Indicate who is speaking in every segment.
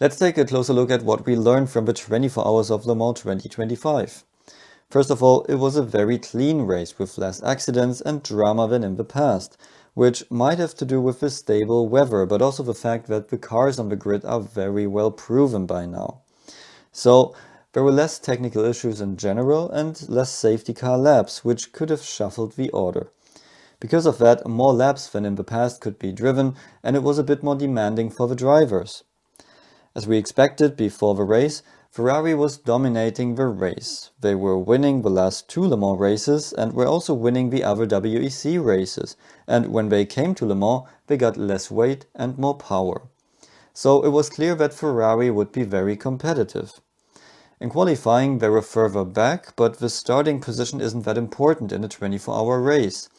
Speaker 1: Let's take a closer look at what we learned from the 24 Hours of Le Mans 2025. First of all, it was a very clean race with less accidents and drama than in the past, which might have to do with the stable weather, but also the fact that the cars on the grid are very well proven by now. So there were less technical issues in general and less safety car laps, which could have shuffled the order. Because of that, more laps than in the past could be driven, and it was a bit more demanding for the drivers. As we expected before the race, Ferrari was dominating the race. They were winning the last two Le Mans races and were also winning the other WEC races, and when they came to Le Mans, they got less weight and more power. So it was clear that Ferrari would be very competitive. In qualifying, they were further back, but the starting position isn't that important in a 24-hour race.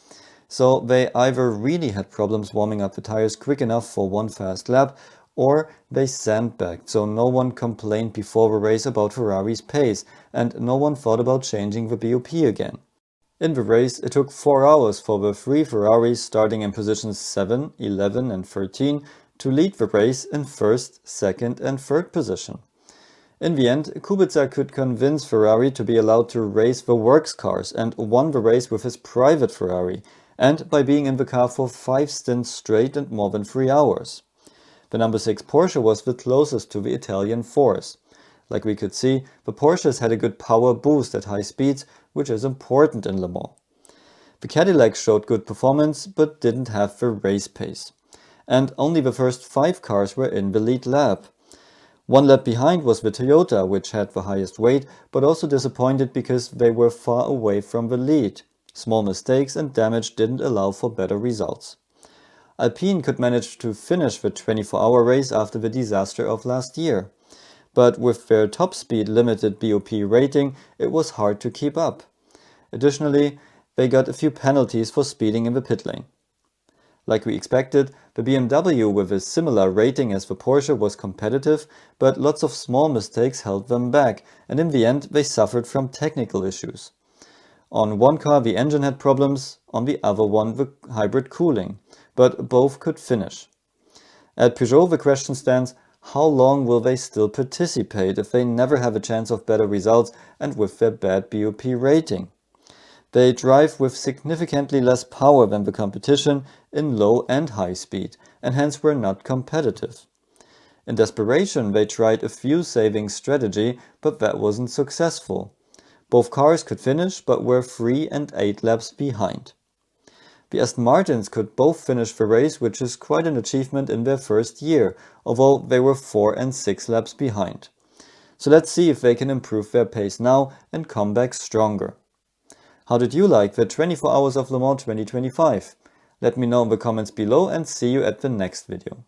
Speaker 1: So they either really had problems warming up the tires quick enough for one fast lap, or they sandbagged, so no one complained before the race about Ferrari's pace, and no one thought about changing the BOP again. In the race, it took 4 hours for the three Ferraris starting in positions 7, 11 and 13 to lead the race in first, second and third position. In the end, Kubica could convince Ferrari to be allowed to race the works cars and won the race with his private Ferrari, and by being in the car for 5 stints straight and more than 3 hours. The number 6 Porsche was the closest to the Italian force. Like we could see, the Porsches had a good power boost at high speeds, which is important in Le Mans. The Cadillacs showed good performance, but didn't have the race pace. And only the first 5 cars were in the lead lap. One lap behind was the Toyota, which had the highest weight, but also disappointed because they were far away from the lead. Small mistakes and damage didn't allow for better results. Alpine could manage to finish the 24-hour race after the disaster of last year. But with their top speed limited BOP rating, it was hard to keep up. Additionally, they got a few penalties for speeding in the pit lane. Like we expected, the BMW with a similar rating as the Porsche was competitive, but lots of small mistakes held them back, and in the end they suffered from technical issues. On one car the engine had problems, on the other one the hybrid cooling, but both could finish. At Peugeot the question stands, how long will they still participate if they never have a chance of better results and with their bad BOP rating? They drive with significantly less power than the competition in low and high speed, and hence were not competitive. In desperation they tried a fuel-saving strategy, but that wasn't successful. Both cars could finish, but were 3 and 8 laps behind. The Aston Martins could both finish the race, which is quite an achievement in their first year, although they were 4 and 6 laps behind. So let's see if they can improve their pace now and come back stronger. How did you like the 24 Hours of Le Mans 2025? Let me know in the comments below and see you at the next video.